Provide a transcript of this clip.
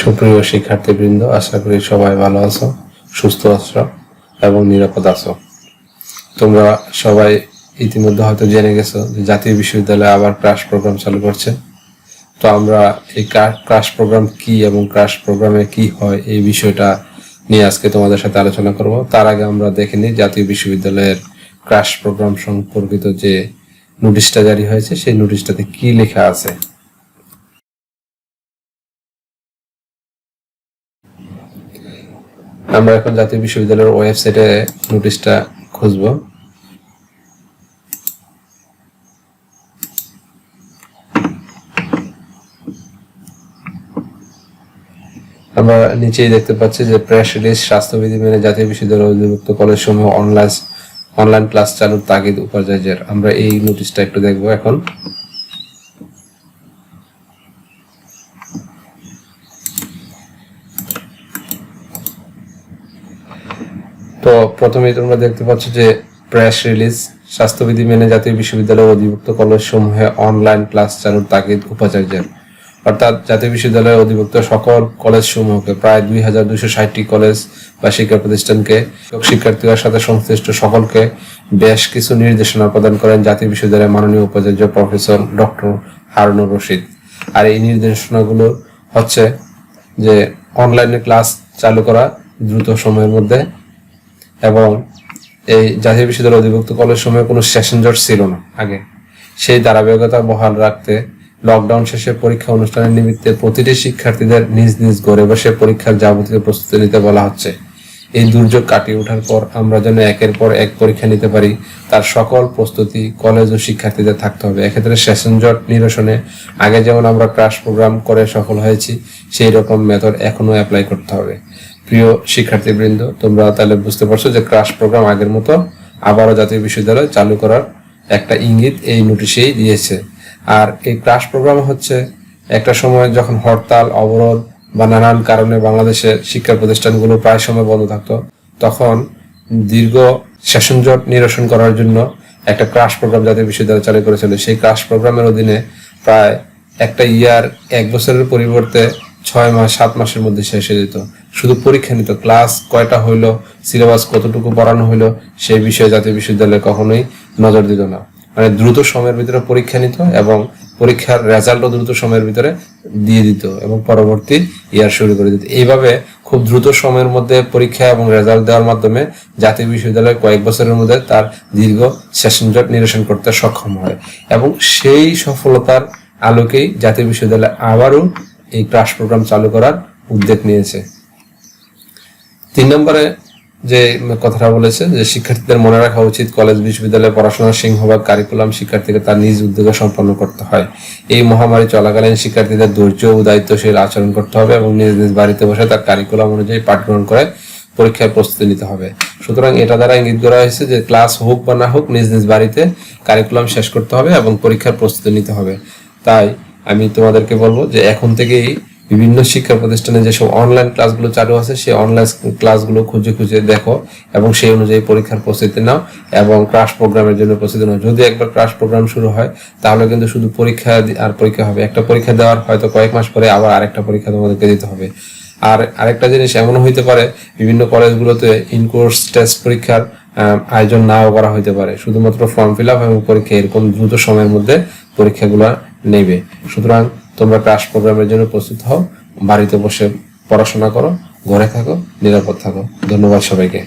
সুপ্রিয় শিক্ষার্থীবৃন্দ, আশা করি সবাই ভালো আছো, সুস্থ আছো এবং নিরাপদ আছো। তোমরা সবাই ইতিমধ্যে হয়তো জেনে গেছো যে জাতীয় বিশ্ববিদ্যালয়ে আবার ক্রাশ প্রোগ্রাম চালু করছে। তো আমরা এই ক্রাশ প্রোগ্রাম কি এবং ক্রাশ প্রোগ্রামে কি হয় এই বিষয়টা নিয়ে আজকে তোমাদের সাথে আলোচনা করব। তার আগে আমরা দেখে নিই জাতীয় বিশ্ববিদ্যালয়ের ক্রাশ প্রোগ্রাম সম্পর্কিত যে নোটিশটা জারি হয়েছে সেই নোটিশটাতে কি লেখা আছে। আমরা এখন জাতীয় বিশ্ববিদ্যালয়ের ওয়েবসাইটে নোটিশটা খুঁজব। আমরা নিচেই দেখতে পাচ্ছি যে প্রেস রিলিজ, স্বাস্থ্যবিধি মেনে জাতীয় বিশ্ববিদ্যালয়ের অধিভুক্ত কলেজ সমূহ অনলাইন ক্লাস চালুর তাগিদ উপাচার্যের। আমরা এই নোটিশটা একটু দেখবো এখন। তো প্রথমেই তোমরা দেখতে পাচ্ছ যে প্রেস রিলিজ, স্বাস্থ্যবিধি মেনে জাতীয় বিশ্ববিদ্যালয়ের অধিভুক্ত কলেজ সমূহে অনলাইন ক্লাস চালুর তাগিদ উপাচার্যের। অর্থাৎ জাতীয় বিশ্ববিদ্যালয়ের অধিভুক্ত সকল কলেজ সমূহকে, প্রায় 2260টি কলেজ বা শিক্ষা প্রতিষ্ঠানকে, শিক্ষার্থীদের সাথে সংশ্লিষ্ট সকলকে বেশ কিছু নির্দেশনা প্রদান করেন জাতীয় বিশ্ববিদ্যালয়ের মাননীয় উপাচার্য প্রফেসর ডক্টর হারুনুর রশিদ। আর এই নির্দেশনাগুলো হচ্ছে যে অনলাইনে ক্লাস চালু করা দ্রুত সময়ের মধ্যে, এবং এই জাতীয় বিশ্ববিদ্যালয়ের অধিভুক্ত কলেজ সমূহে কোনো সেশন জট ছিল না আগে, সেই ধারাবাহিকতা বহাল রাখতে লকডাউন শেষে পরীক্ষা অনুষ্ঠানের নিমিত্তে প্রতিটি শিক্ষার্থীদের নিজ নিজ ঘরে বসে পরীক্ষার যাবতীয় প্রস্তুতি নিতে বলা হচ্ছে। এই দুর্যোগ কাটিয়ে ওঠার পর আমরা যেন একের পর এক পরীক্ষা নিতে পারি, তার সকল প্রস্তুতি কলেজ ও শিক্ষার্থীদের থাকতে হবে। এক্ষেত্রে সেশন জট নিরসনে আগে যেমন আমরা ক্রাশ প্রোগ্রাম করে সফল হয়েছি, সেই রকম মেথড এখনো অ্যাপ্লাই করতে হবে। প্রিয় শিক্ষার্থীবৃন্দ, তোমরা তাহলে বুঝতে পারছো যে ক্রাশ প্রোগ্রাম আগের মতো আবারও জাতীয় বিশ্ববিদ্যালয় চালু করার একটা ইঙ্গিত এই নোটিশেই দিয়েছে। আর এই ক্রাশ প্রোগ্রাম হচ্ছে একটা সময় যখন হরতাল, অবরোধ বা নানান কারণে বাংলাদেশের শিক্ষা প্রতিষ্ঠানগুলো প্রায় সময় বন্ধ থাকতো, তখন দীর্ঘ সেশন জট নিরসন করার জন্য একটা ক্রাশ প্রোগ্রাম জাতীয় বিশ্ববিদ্যালয় চালু করেছিল। সেই ক্রাশ প্রোগ্রামের অধীনে প্রায় একটা ইয়ার 1 বছরের পরিবর্তে 6 মাস 7 মাসের মধ্যে শেষ হয়ে যেত। শুধু পরীক্ষা নিত, ক্লাস কয়টা হইলো, সিলেবাস কতটুকু পড়ানো হইলো, সেই বিষয়ে জাতীয় বিশ্ববিদ্যালয় কখনোই নজর দিত না। মানে দ্রুত সময়ের ভিতরে পরীক্ষা নিত এবং পরীক্ষার রেজাল্টও দ্রুত সময়ের ভিতরে দিয়ে দিত এবং পরবর্তী ইয়ার শুরু করে দিত। এইভাবে খুব দ্রুত সময়ের মধ্যে পরীক্ষা এবং রেজাল্ট দেওয়ার মাধ্যমে জাতীয় বিশ্ববিদ্যালয় কয়েক বছরের মধ্যে তার দীর্ঘ সেশন জট নিরসন করতে সক্ষম হয়, এবং সেই সফলতার আলোকেই জাতীয় বিশ্ববিদ্যালয় আবারও এই ক্রাশ প্রোগ্রাম চালু করার উদ্যোগ নিয়েছে। 3 নম্বরে যে কথাটা বলেছে যে শিক্ষার্থীদের মনে রাখা উচিত কলেজ বিশ্ববিদ্যালয়ে পড়াশোনার সিংহভাগ কারিকুলাম শিক্ষার্থীকে তার নিজ উদ্যোগে সম্পন্ন করতে হয়। এই মহামারী চলাকালীন শিক্ষার্থীদের ধৈর্য ও দায়িত্বশীল আচরণ করতে হবে এবং নিজ নিজ বাড়িতে বসে তার কারিকুলাম অনুযায়ী পাঠ গ্রহণ করে পরীক্ষার প্রস্তুতি নিতে হবে। সুতরাং এটা দ্বারা ইঙ্গিত করা হয়েছে যে ক্লাস হোক বা না হোক নিজ নিজ বাড়িতে কারিকুলাম শেষ করতে হবে এবং পরীক্ষার প্রস্তুতি নিতে হবে। তাই আমি তোমাদেরকে বলবো যে এখন থেকেই বিভিন্ন শিক্ষা প্রতিষ্ঠানে যেসব অনলাইন ক্লাসগুলো চালু আছে সেই অনলাইন ক্লাসগুলো খুঁজে খুঁজে দেখো এবং সেই অনুযায়ী পরীক্ষার প্রস্তুতি নাও এবং ক্রাশ প্রোগ্রামের জন্য প্রস্তুতি নাও। যদি একবার ক্রাশ প্রোগ্রাম শুরু হয় তাহলে কিন্তু শুধু পরীক্ষা আর পরীক্ষা হবে। একটা পরীক্ষা দেওয়ার হয়তো কয়েক মাস পরে আবার আরেকটা পরীক্ষা তোমাদেরকে দিতে হবে। আর আরেকটা জিনিস এমন হইতে পারে, বিভিন্ন কলেজগুলোতে ইনকোর্স টেস্ট পরীক্ষার আয়োজন নাও করা হইতে পারে, শুধুমাত্র ফর্ম ফিল আপ এবং পরীক্ষা এরকম দ্রুত সময়ের মধ্যে পরীক্ষাগুলো নেবে। সুতরাং তোমরা ক্রাশ প্রোগ্রামের জন্য প্রস্তুত হও, বাড়িতে বসে পড়াশোনা করো, ঘরে থাকো, নিরাপদ থাকো। ধন্যবাদ সবাইকে।